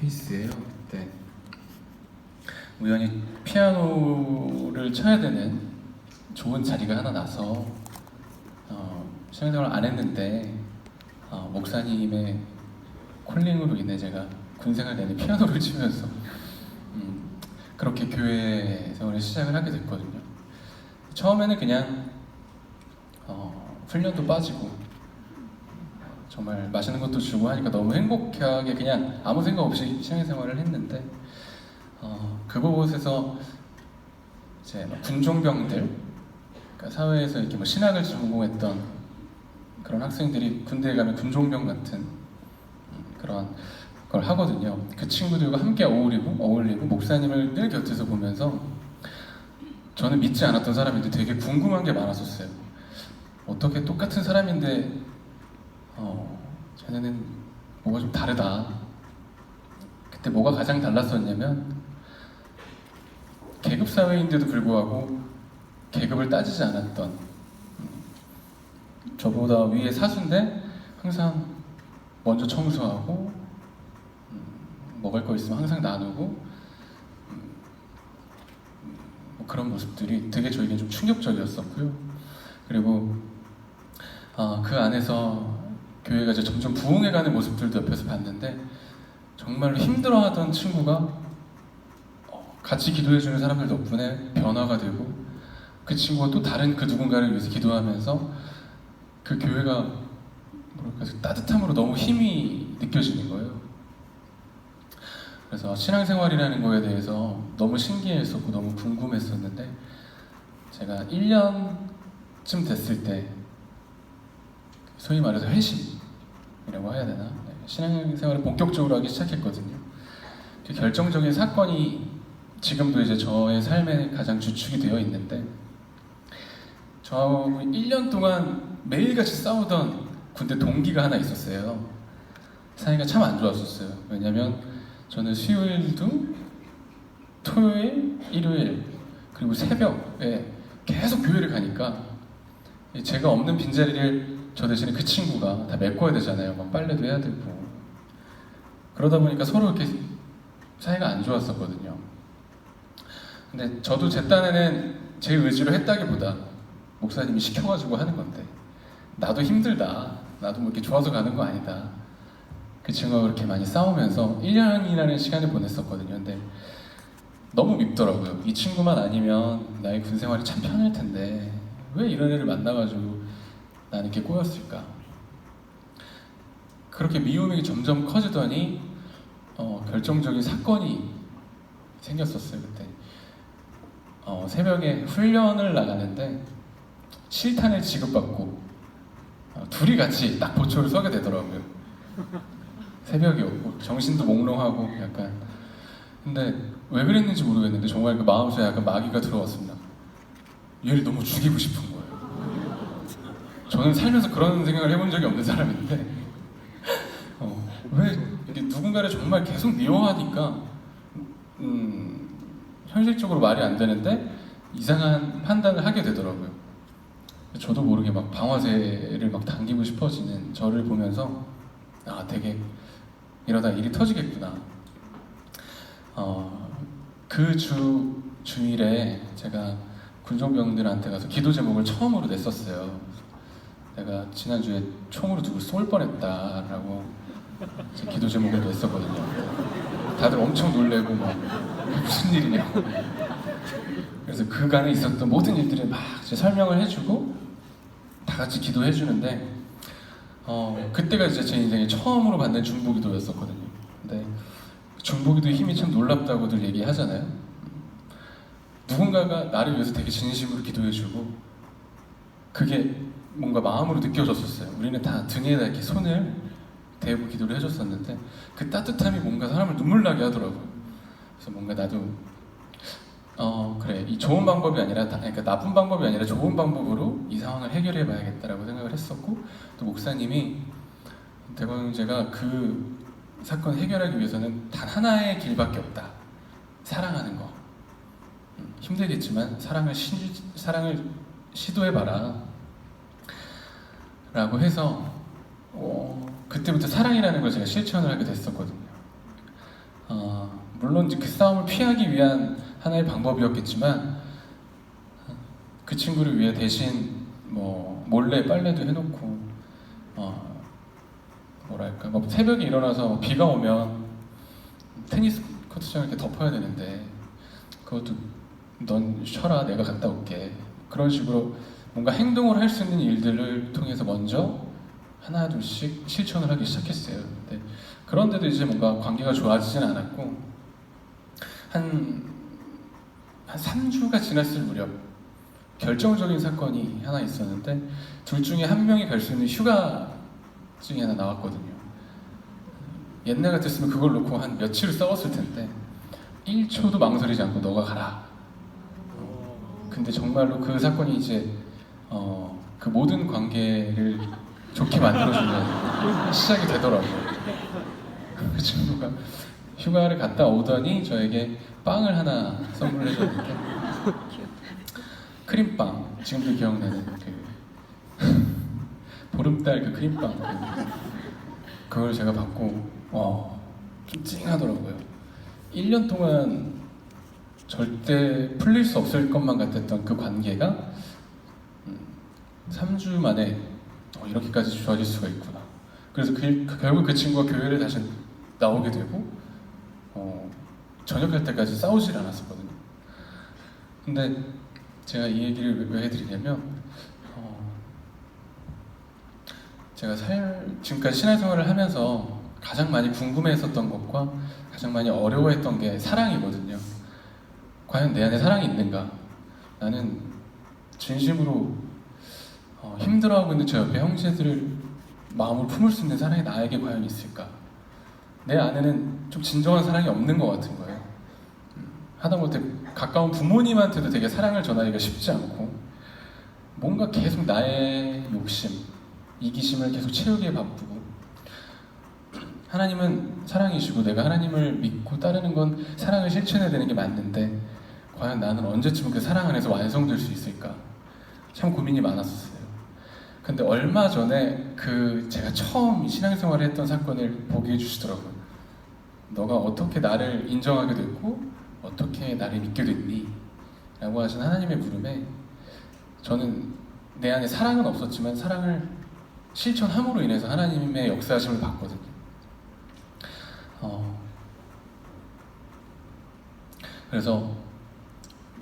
케이스예요. 네. 우연히 피아노를 쳐야 되는 좋은 자리가 하나 나서 신앙생활을 안 했는데 목사님의 콜링으로 인해 제가 군생활 내내 피아노를 치면서 그렇게 교회 생활을 시작을 하게 됐거든요. 처음에는 그냥 훈련도 빠지고 정말 맛있는 것도 주고 하니까 너무 행복하게 그냥 아무 생각 없이 신앙생활을 했는데 그곳에서 이제 군종병들, 그러니까 사회에서 이렇게 뭐 신학을 전공했던 그런 학생들이 군대에 가면 군종병 같은 그런 걸 하거든요. 그 친구들과 함께 어울리고 목사님을 늘 곁에서 보면서 저는 믿지 않았던 사람인데 되게 궁금한 게 많았었어요. 어떻게 똑같은 사람인데 쟤네는 뭐가 좀 다르다. 그때 뭐가 가장 달랐었냐면 계급 사회인데도 불구하고 계급을 따지지 않았던, 저보다 위에 사수인데 항상 먼저 청소하고 먹을 거 있으면 항상 나누고 뭐 그런 모습들이 되게 저에게 좀 충격적이었었고요. 그리고 그 안에서 교회가 이제 점점 부흥해가는 모습들도 옆에서 봤는데 정말로 힘들어하던 친구가 같이 기도해주는 사람들 덕분에 변화가 되고 그 친구가 또 다른 그 누군가를 위해서 기도하면서 그 교회가 뭐랄까 따뜻함으로 너무 힘이 느껴지는 거예요. 그래서 신앙생활이라는 거에 대해서 너무 신기했었고 너무 궁금했었는데 제가 1년쯤 됐을 때 소위 말해서 회심이라고 해야 되나? 신앙생활을 본격적으로 하기 시작했거든요. 그 결정적인 사건이 지금도 이제 저의 삶의 가장 주축이 되어 있는데 저하고 1년 동안 매일같이 싸우던 군대 동기가 하나 있었어요. 사이가 참 안 좋았었어요. 왜냐면 저는 수요일도 토요일, 일요일 그리고 새벽에 계속 교회를 가니까 제가 없는 빈자리를 저 대신에 그 친구가 다 메꿔야 되잖아요. 막 빨래도 해야 되고 그러다 보니까 서로 이렇게 사이가 안 좋았었거든요. 근데 저도 제 딴에는 제 의지로 했다기보다 목사님이 시켜가지고 하는 건데 나도 힘들다, 나도 뭐 이렇게 좋아서 가는 거 아니다. 그 친구가 그렇게 많이 싸우면서 1년이라는 시간을 보냈었거든요. 근데 너무 밉더라고요. 이 친구만 아니면 나의 군 생활이 참 편할 텐데 왜 이런 애를 만나가지고 나는 이렇게 꼬였을까? 그렇게 미움이 점점 커지더니 결정적인 사건이 생겼었어요. 그때 새벽에 훈련을 나가는데 실탄을 지급받고 둘이 같이 딱 보초를 서게 되더라고요. 새벽이었고 정신도 몽롱하고 약간, 근데 왜 그랬는지 모르겠는데 정말 그 마음속에 약간 마귀가 들어왔습니다. 얘를 너무 죽이고 싶은 거예요. 저는 살면서 그런 생각을 해본 적이 없는 사람인데 왜 이렇게 누군가를 정말 계속 미워하니까 현실적으로 말이 안 되는데 이상한 판단을 하게 되더라고요. 저도 모르게 막 방아쇠를 막 당기고 싶어지는 저를 보면서 되게 이러다 일이 터지겠구나. 그 주일에 제가 군종병들한테 가서 기도 제목을 처음으로 냈었어요. 내가 지난주에 총으로 누굴 쏠 뻔했다라고 기도 제목을 냈었거든요. 다들 엄청 놀래고 막 무슨 일이냐고. 그래서 그간에 있었던 모든 일들을 막 설명을 해주고 다 같이 기도해주는데 그때가 이제 제 인생에 처음으로 받는 중보기도였었거든요. 근데 중보기도의 힘이 참 놀랍다고들 얘기하잖아요. 누군가가 나를 위해서 되게 진심으로 기도해주고 그게 뭔가 마음으로 느껴졌었어요. 우리는 다 등에다 이렇게 손을 대고 기도를 해줬었는데 그 따뜻함이 뭔가 사람을 눈물 나게 하더라고요. 그래서 뭔가 나도 그래, 이 좋은 방법이 아니라 그러니까 나쁜 방법이 아니라 좋은 방법으로 이 상황을 해결해 봐야겠다라고 생각을 했었고, 또 목사님이 대광 형제가 그 사건 해결하기 위해서는 단 하나의 길밖에 없다. 사랑하는 거. 힘들겠지만 사랑을 시도해봐라 라고 해서 그때부터 사랑이라는 걸 제가 실천을 하게 됐었거든요. 물론 이제 그 싸움을 피하기 위한 하나의 방법이었겠지만 그 친구를 위해 대신 뭐 몰래 빨래도 해놓고 뭐랄까 뭐 새벽에 일어나서 뭐 비가 오면 테니스 코트장을 이렇게 덮어야 되는데 그것도 넌 쉬어라 내가 갔다 올게 그런 식으로 뭔가 행동을 할 수 있는 일들을 통해서 먼저 하나 둘씩 실천을 하기 시작했어요. 근데 그런데도 이제 뭔가 관계가 좋아지진 않았고 한 3주가 지났을 무렵 결정적인 사건이 하나 있었는데 둘 중에 한 명이 갈 수 있는 휴가증이 하나 나왔거든요. 옛날 같았으면 그걸 놓고 한 며칠을 싸웠을 텐데 1초도 망설이지 않고 너가 가라. 근데 정말로 그 사건이 이제 그 모든 관계를 좋게 만들어주는 시작이 되더라고요. 그 친구가 휴가를 갔다 오더니 저에게 빵을 하나 선물해줬는데 크림빵, 지금도 기억나는 그 보름달 그 크림빵 그걸 제가 받고 좀 찡하더라고요. 1년 동안 절대 풀릴 수 없을 것만 같았던 그 관계가 3주 만에 이렇게까지 좋아질 수가 있구나. 그래서 결국 그 친구가 교회를 다시 나오게 되고 전역할 때까지 싸우질 않았었거든요. 근데 제가 이 얘기를 왜 해드리냐면 제가 지금까지 신앙생활을 하면서 가장 많이 궁금해했었던 것과 가장 많이 어려워했던 게 사랑이거든요. 과연 내 안에 사랑이 있는가? 나는 진심으로 힘들어하고 있는 저 옆에 형제들을 마음을 품을 수 있는 사랑이 나에게 과연 있을까? 내 안에는 좀 진정한 사랑이 없는 것 같은 거예요. 하다못해 가까운 부모님한테도 되게 사랑을 전하기가 쉽지 않고 뭔가 계속 나의 욕심, 이기심을 계속 채우기에 바쁘고 하나님은 사랑이시고 내가 하나님을 믿고 따르는 건 사랑을 실천해야 되는 게 맞는데 과연 나는 언제쯤 그 사랑 안에서 완성될 수 있을까? 참 고민이 많았었어요. 근데 얼마 전에 제가 처음 신앙생활을 했던 사건을 보게 해주시더라고요. 너가 어떻게 나를 인정하게 됐고 어떻게 나를 믿게 됐니? 라고 하신 하나님의 물음에 저는 내 안에 사랑은 없었지만 사랑을 실천함으로 인해서 하나님의 역사하심을 봤거든요. 그래서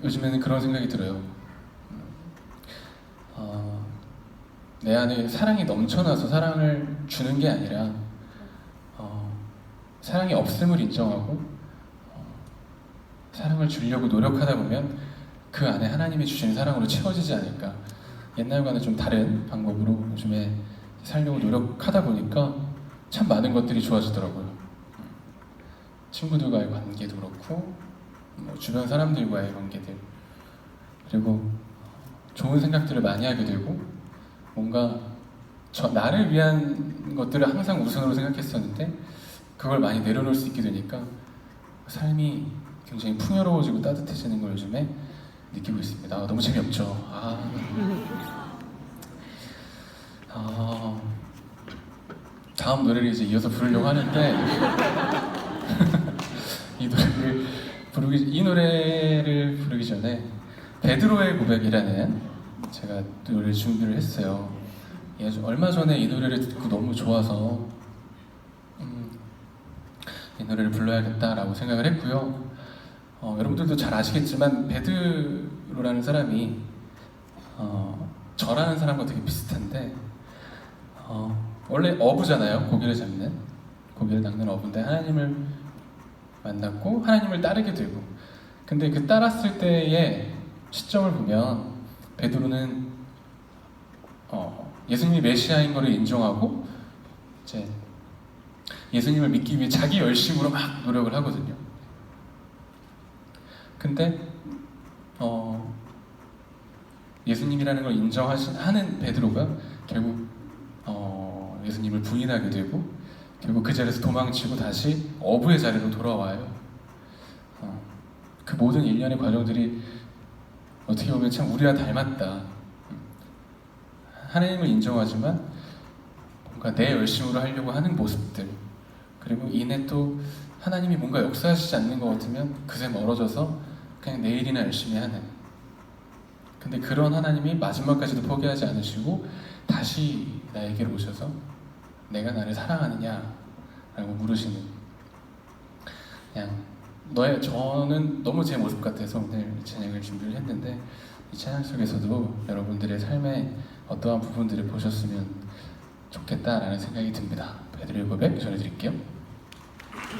요즘에는 그런 생각이 들어요. 내 안에 사랑이 넘쳐나서 사랑을 주는 게 아니라 사랑이 없음을 인정하고 사랑을 주려고 노력하다 보면 그 안에 하나님이 주시는 사랑으로 채워지지 않을까. 옛날과는 좀 다른 방법으로 요즘에 살려고 노력하다 보니까 참 많은 것들이 좋아지더라고요. 친구들과의 관계도 그렇고 주변 사람들과의 관계들 그리고 좋은 생각들을 많이 하게 되고 뭔가 나를 위한 것들을 항상 우선으로 생각했었는데 그걸 많이 내려놓을 수 있게 되니까 삶이 굉장히 풍요로워지고 따뜻해지는 걸 요즘에 느끼고 있습니다. 너무 재미없죠? 다음 노래를 이제 이어서 부르려고 하는데 이 노래를 부르기 전에 베드로의 고백이라는 제가 노래를 준비를 했어요. 얼마 전에 이 노래를 듣고 너무 좋아서 이 노래를 불러야겠다라고 생각을 했고요. 여러분들도 잘 아시겠지만 베드로라는 사람이 저라는 사람과 되게 비슷한데 원래 어부잖아요. 고기를 낚는 어부인데 하나님을 만났고 하나님을 따르게 되고 근데 그 따랐을 때의 시점을 보면 베드로는 예수님이 메시아인 것을 인정하고 이제 예수님을 믿기 위해 자기 열심으로 막 노력을 하거든요. 근데 예수님이라는 걸 인정하는 베드로가 결국 예수님을 부인하게 되고 결국 그 자리에서 도망치고 다시 어부의 자리로 돌아와요. 그 모든 일련의 과정들이 어떻게 보면 참 우리와 닮았다. 하나님을 인정하지만 뭔가 내 열심으로 하려고 하는 모습들 그리고 이내 또 하나님이 뭔가 역사하시지 않는 것 같으면 그새 멀어져서 그냥 내일이나 열심히 하는, 근데 그런 하나님이 마지막까지도 포기하지 않으시고 다시 나에게로 오셔서 내가 나를 사랑하느냐 라고 물으시는, 그냥 저는 너무 제 모습 같아서 오늘 찬양을 준비를 했는데, 이 찬양 속에서도 여러분들의 삶의 어떠한 부분들을 보셨으면 좋겠다라는 생각이 듭니다. 베드로의 고백 전해드릴게요.